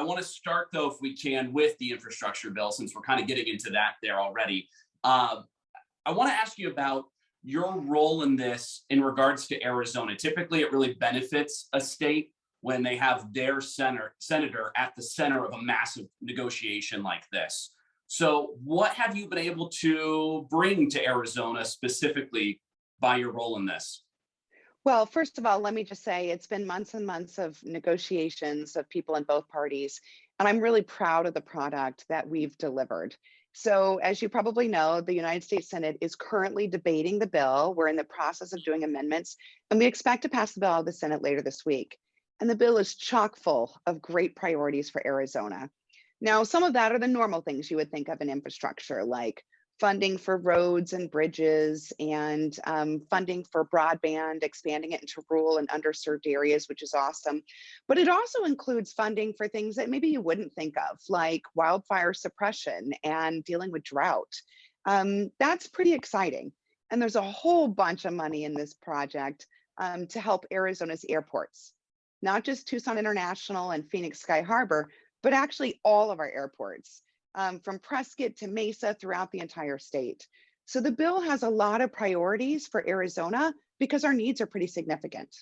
I want to start, though, if we can, with the infrastructure bill, since we're kind of getting into that there already. I want to ask you about your role in this in regards to Arizona. Typically, it really benefits a state when they have their senator at the center of a massive negotiation like this. So what have you been able to bring to Arizona specifically by your role in this? Well, first of all, let me just say it's been months and months of negotiations of people in both parties, and I'm really proud of the product that we've delivered. So, as you probably know, the United States Senate is currently debating the bill. We're in the process of doing amendments, and we expect to pass the bill out of the Senate later this week. And the bill is chock full of great priorities for Arizona. Now, some of that are the normal things you would think of in infrastructure, like funding for roads and bridges and funding for broadband, expanding it into rural and underserved areas, which is awesome. But it also includes funding for things that maybe you wouldn't think of, like wildfire suppression and dealing with drought. That's pretty exciting. And there's a whole bunch of money in this project to help Arizona's airports, not just Tucson International and Phoenix Sky Harbor, but actually all of our airports, from Prescott to Mesa throughout the entire state. So the bill has a lot of priorities for Arizona because our needs are pretty significant.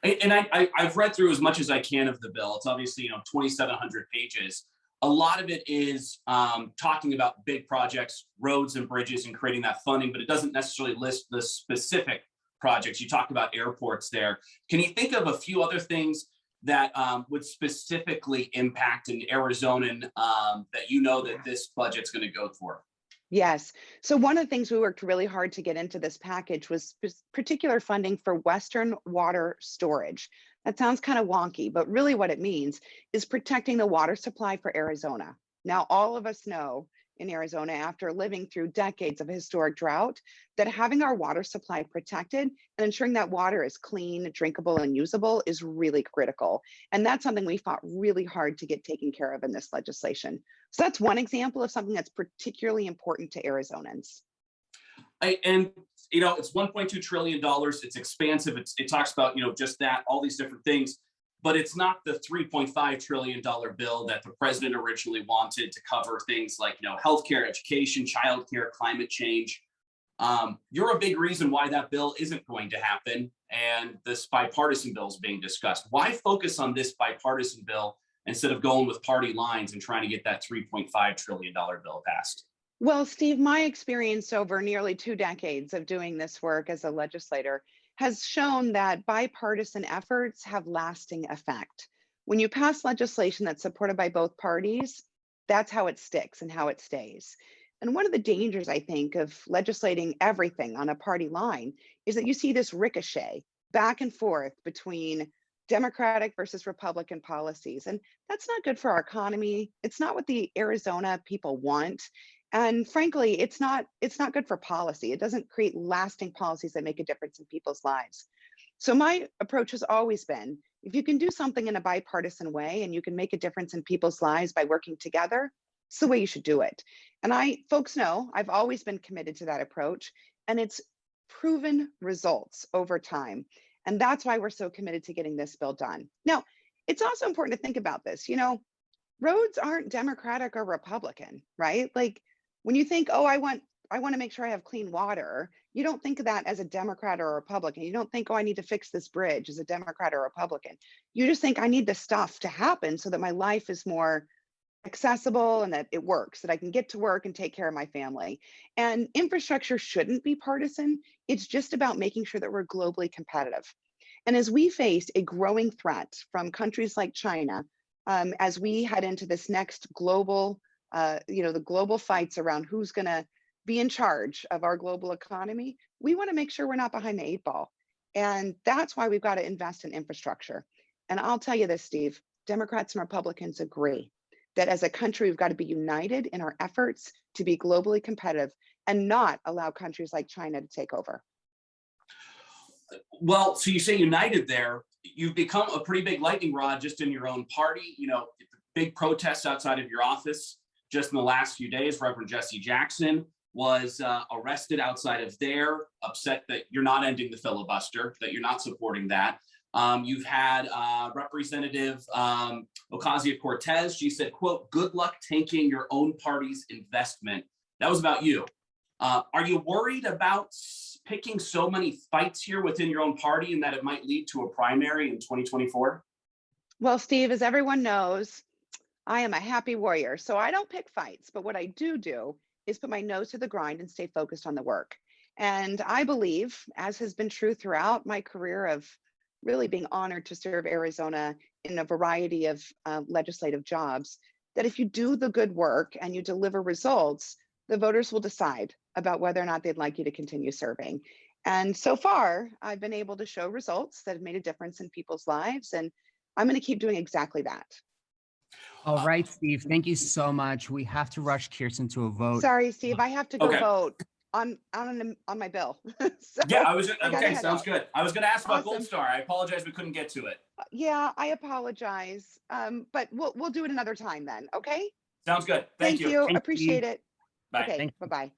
And I've read through as much as I can of the bill. It's obviously 2,700 pages. A lot of it is talking about big projects, roads and bridges, and creating that funding, but it doesn't necessarily list the specific projects. You talked about airports there. Can you think of a few other things that would specifically impact an Arizonan that that this budget's going to go for? Yes. So one of the things we worked really hard to get into this package was particular funding for Western water storage. That sounds kind of wonky, but really what it means is protecting the water supply for Arizona. Now, all of us know in Arizona, after living through decades of historic drought, that having our water supply protected and ensuring that water is clean, drinkable, and usable is really critical. And that's something we fought really hard to get taken care of in this legislation. So that's one example of something that's particularly important to Arizonans. It's $1.2 trillion. It's expansive. It talks about, just that, all these different things. But it's not the $3.5 trillion bill that the president originally wanted to cover things like, healthcare, education, childcare, climate change. You're a big reason why that bill isn't going to happen. And this bipartisan bill is being discussed. Why focus on this bipartisan bill instead of going with party lines and trying to get that $3.5 trillion bill passed? Well, Steve, my experience over nearly 2 decades of doing this work as a legislator has shown that bipartisan efforts have lasting effect. When you pass legislation that's supported by both parties, that's how it sticks and how it stays. And one of the dangers, I think, of legislating everything on a party line is that you see this ricochet back and forth between Democratic versus Republican policies. And that's not good for our economy. It's not what the Arizona people want. And frankly, it's not good for policy. It doesn't create lasting policies that make a difference in people's lives. So my approach has always been, if you can do something in a bipartisan way and you can make a difference in people's lives by working together, it's the way you should do it. And folks know I've always been committed to that approach, and it's proven results over time. And that's why we're so committed to getting this bill done. Now, it's also important to think about this. Roads aren't Democratic or Republican, right? Like, when you think, oh, I want to make sure I have clean water, you don't think of that as a Democrat or a Republican. You don't think, oh, I need to fix this bridge as a Democrat or a Republican. You just think, I need this stuff to happen so that my life is more accessible and that it works, that I can get to work and take care of my family. And infrastructure shouldn't be partisan. It's just about making sure that we're globally competitive. And as we face a growing threat from countries like China, as we head into this next global, the global fights around who's going to be in charge of our global economy, we want to make sure we're not behind the 8 ball. And that's why we've got to invest in infrastructure. And I'll tell you this, Steve, Democrats and Republicans agree that as a country, we've got to be united in our efforts to be globally competitive and not allow countries like China to take over. Well, so you say united there. You've become a pretty big lightning rod just in your own party. Big protests outside of your office just in the last few days. Reverend Jesse Jackson was arrested outside of there, upset that you're not ending the filibuster, that you're not supporting that. You've had Representative Ocasio-Cortez. She said, quote, "Good luck tanking your own party's investment." That was about you. Are you worried about picking so many fights here within your own party and that it might lead to a primary in 2024? Well, Steve, as everyone knows, I am a happy warrior. So I don't pick fights, but what I do is put my nose to the grind and stay focused on the work. And I believe, as has been true throughout my career of really being honored to serve Arizona in a variety of legislative jobs, that if you do the good work and you deliver results, the voters will decide about whether or not they'd like you to continue serving. And so far, I've been able to show results that have made a difference in people's lives. And I'm going to keep doing exactly that. All right, Steve, thank you so much. We have to rush Kyrsten to a vote. Sorry, Steve, I have to go Okay. vote on my bill. So Yeah, I was I gotta okay. head Sounds out. good. I was going to ask about Gold Awesome. Star. I apologize we couldn't get to it. Yeah, I apologize. But we'll do it another time then. Okay. Sounds good. Thank you. Appreciate it. Bye. Okay. Thank you. Bye-bye.